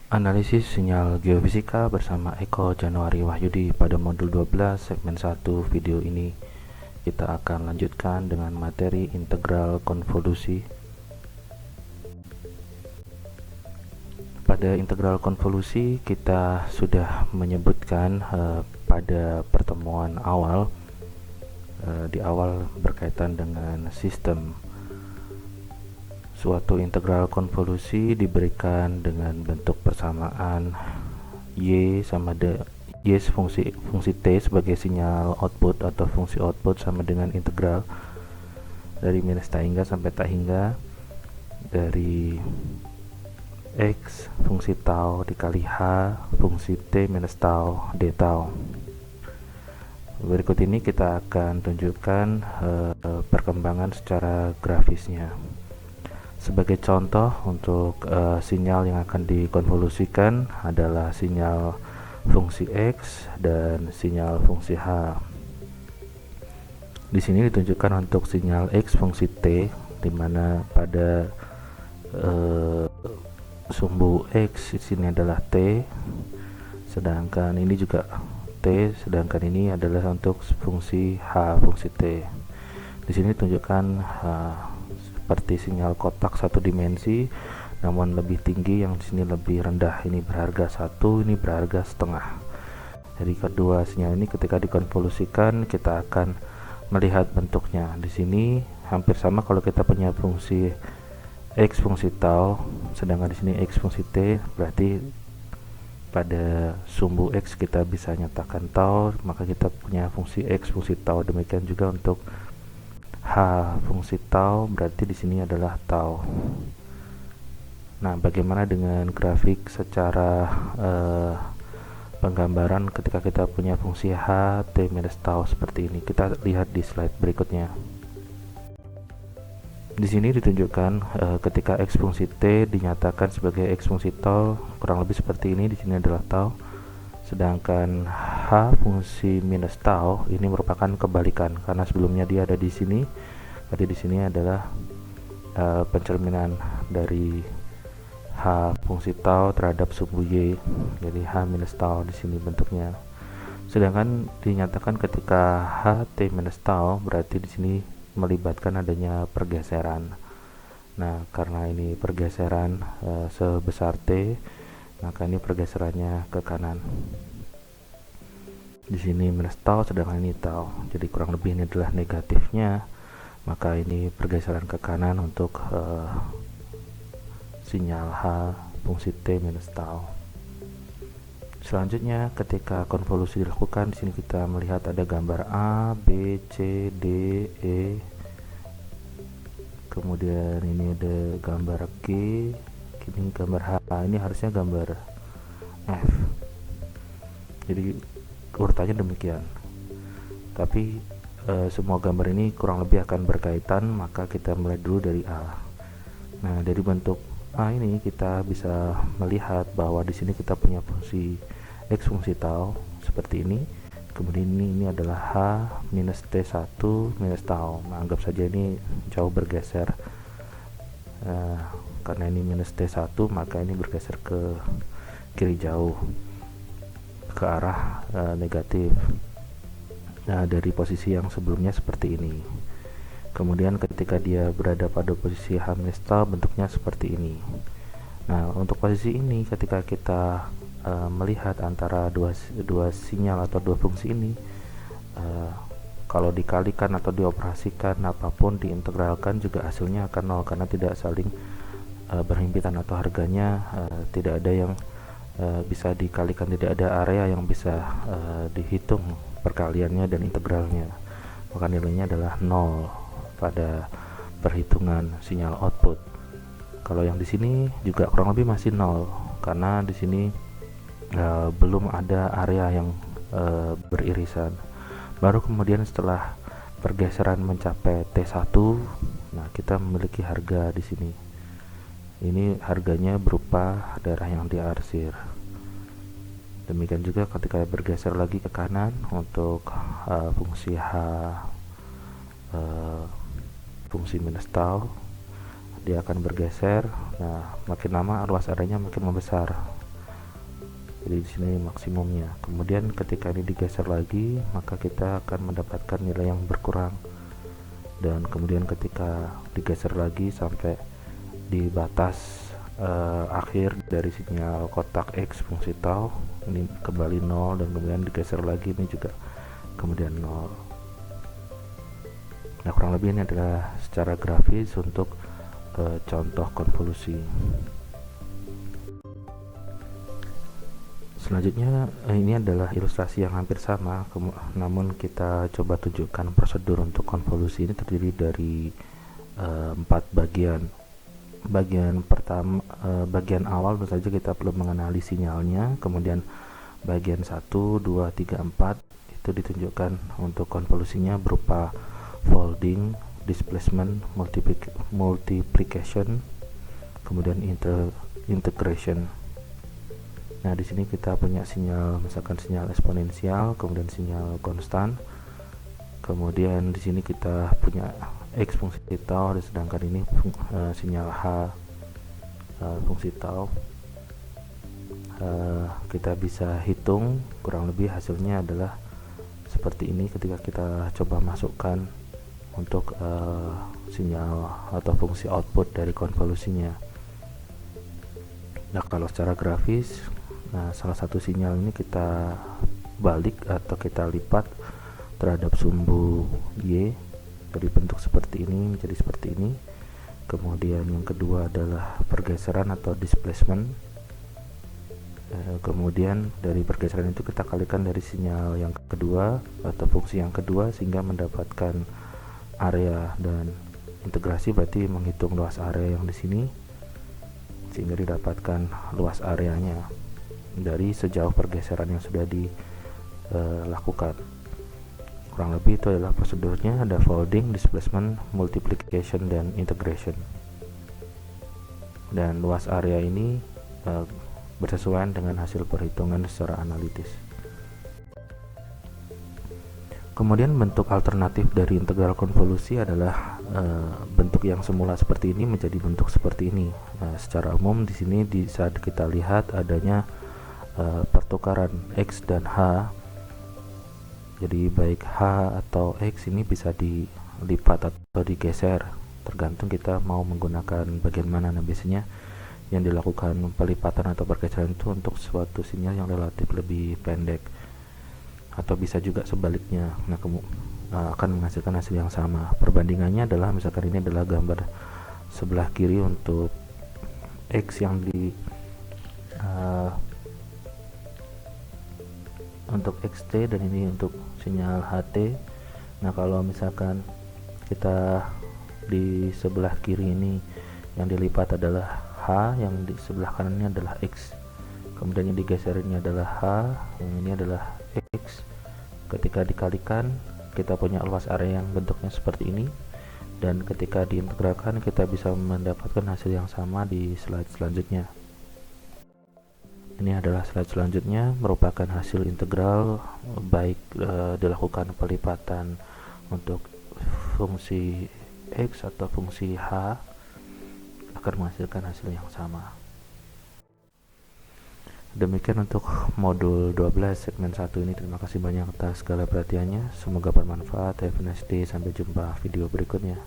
Analisis sinyal geofisika bersama Eko Januari Wahyudi. Pada modul 12 segmen 1 video ini kita akan lanjutkan dengan materi integral konvolusi. Pada integral konvolusi kita sudah menyebutkan pada pertemuan awal di awal berkaitan dengan sistem. Suatu integral konvolusi diberikan dengan bentuk persamaan y sama y fungsi t sebagai sinyal output atau fungsi output sama dengan integral dari minus tak hingga sampai tak hingga dari x fungsi tau dikali h fungsi t minus tau d tau. Berikut ini kita akan tunjukkan perkembangan secara grafisnya. Sebagai contoh untuk sinyal yang akan dikonvolusikan adalah sinyal fungsi x dan sinyal fungsi h. Di sini ditunjukkan untuk sinyal x fungsi t, di mana pada sumbu x di sini adalah t, sedangkan ini juga t, sedangkan ini adalah untuk fungsi h fungsi t. Di sini ditunjukkan seperti sinyal kotak satu dimensi, namun lebih tinggi, yang di sini lebih rendah. Ini berharga 1, ini berharga setengah. Jadi kedua sinyal ini ketika dikonvolusikan kita akan melihat bentuknya. Di sini hampir sama kalau kita punya fungsi x fungsi tau, sedangkan di sini x fungsi t, berarti pada sumbu x kita bisa nyatakan tau, maka kita punya fungsi x fungsi tau. Demikian juga untuk h fungsi tau, berarti di sini adalah tau. Nah, bagaimana dengan grafik secara penggambaran ketika kita punya fungsi h t minus tau seperti ini? Kita lihat di slide berikutnya. Di sini ditunjukkan ketika x fungsi t dinyatakan sebagai x fungsi tau, kurang lebih seperti ini. Di sini adalah tau. Sedangkan h fungsi minus tau ini merupakan kebalikan, karena sebelumnya dia ada di sini, berarti di sini adalah pencerminan dari h fungsi tau terhadap sumbu y, jadi h minus tau di sini bentuknya. Sedangkan dinyatakan ketika h t minus tau, berarti di sini melibatkan adanya pergeseran. Nah, karena ini pergeseran sebesar t, maka ini pergeserannya ke kanan. Di sini minus tau, sedangkan ini tau. Jadi kurang lebih ini adalah negatifnya, maka ini pergeseran ke kanan untuk sinyal h fungsi t minus tau. Selanjutnya ketika konvolusi dilakukan, di sini kita melihat ada gambar A, B, C, D, E. Kemudian ini ada gambar G, ini gambar H, ini harusnya gambar F. Jadi urutannya demikian. Tapi semua gambar ini kurang lebih akan berkaitan, maka kita mulai dulu dari A. Nah, dari bentuk A ini kita bisa melihat bahwa di sini kita punya fungsi x fungsi tau seperti ini. Kemudian ini adalah h minus t1 minus tau. Nah, anggap saja ini jauh bergeser. Karena ini minus t1, maka ini bergeser ke kiri jauh, ke arah negatif. Nah, dari posisi yang sebelumnya seperti ini. Kemudian ketika dia berada pada posisi h minus tau, bentuknya seperti ini. Nah, untuk posisi ini ketika kita melihat antara dua sinyal atau dua fungsi ini, kalau dikalikan atau dioperasikan apapun, diintegralkan, juga hasilnya akan nol, karena tidak saling berhimpitan atau harganya tidak ada yang bisa dikalikan, tidak ada area yang bisa dihitung perkaliannya dan integralnya, maka nilainya adalah nol pada perhitungan sinyal output. Kalau yang di sini juga kurang lebih masih nol, karena di sini belum ada area yang beririsan. Baru kemudian setelah pergeseran mencapai T1, nah kita memiliki harga di sini. Ini harganya berupa daerah yang diarsir. Demikian juga ketika bergeser lagi ke kanan untuk fungsi H fungsi minus tau, dia akan bergeser. Nah, makin lama luas areanya makin membesar. Jadi di sini maksimumnya. Kemudian ketika ini digeser lagi, maka kita akan mendapatkan nilai yang berkurang. Dan kemudian ketika digeser lagi sampai di batas akhir dari sinyal kotak X fungsi tau, ini kembali 0, dan kemudian digeser lagi, ini juga kemudian 0. Nah, kurang lebih ini adalah secara grafis untuk contoh konvolusi. Selanjutnya ini adalah ilustrasi yang hampir sama, namun kita coba tunjukkan prosedur untuk konvolusi. Ini terdiri dari 4 bagian. Bagian pertama, bagian awal tentu saja kita perlu mengenali sinyalnya. Kemudian bagian 1, 2, 3, 4 itu ditunjukkan untuk konvolusinya berupa folding, displacement, multiplication, kemudian integration. Nah, di sini kita punya sinyal, misalkan sinyal eksponensial, kemudian sinyal konstan. Kemudian di sini kita punya X fungsi tau, sedangkan ini sinyal H fungsi tau. Kita bisa hitung kurang lebih hasilnya adalah seperti ini ketika kita coba masukkan untuk sinyal atau fungsi output dari konvolusinya. Nah, kalau secara grafis, salah satu sinyal ini kita balik atau kita lipat terhadap sumbu Y dari bentuk seperti ini menjadi seperti ini. Kemudian yang kedua adalah pergeseran atau displacement. Kemudian dari pergeseran itu kita kalikan dari sinyal yang kedua atau fungsi yang kedua sehingga mendapatkan area, dan integrasi berarti menghitung luas area yang di sini sehingga didapatkan luas areanya dari sejauh pergeseran yang sudah dilakukan. Kurang lebih itu adalah prosedurnya, ada folding, displacement, multiplication, dan integration. Dan luas area ini bersesuaian dengan hasil perhitungan secara analitis. Kemudian bentuk alternatif dari integral konvolusi adalah bentuk yang semula seperti ini menjadi bentuk seperti ini. Secara umum di sini bisa kita lihat adanya pertukaran X dan H. Jadi baik H atau X ini bisa dilipat atau digeser, tergantung kita mau menggunakan bagian mana. Nah, biasanya yang dilakukan pelipatan atau pergeseran itu untuk suatu sinyal yang relatif lebih pendek, atau bisa juga sebaliknya. Nah, akan menghasilkan hasil yang sama. Perbandingannya adalah misalkan ini adalah gambar sebelah kiri untuk X yang untuk XT, dan ini untuk sinyal HT. Nah, kalau misalkan kita di sebelah kiri ini yang dilipat adalah H, yang di sebelah kanannya adalah X, kemudian yang digeser ini adalah H, yang ini adalah X. Ketika dikalikan kita punya luas area yang bentuknya seperti ini, dan ketika diintegralkan kita bisa mendapatkan hasil yang sama di slide selanjutnya. Ini adalah slide selanjutnya, merupakan hasil integral baik dilakukan pelipatan untuk fungsi X atau fungsi H akan menghasilkan hasil yang sama. Demikian untuk modul 12 segmen 1 ini. Terima kasih banyak atas segala perhatiannya. Semoga bermanfaat. Have a nice day. Sampai jumpa video berikutnya.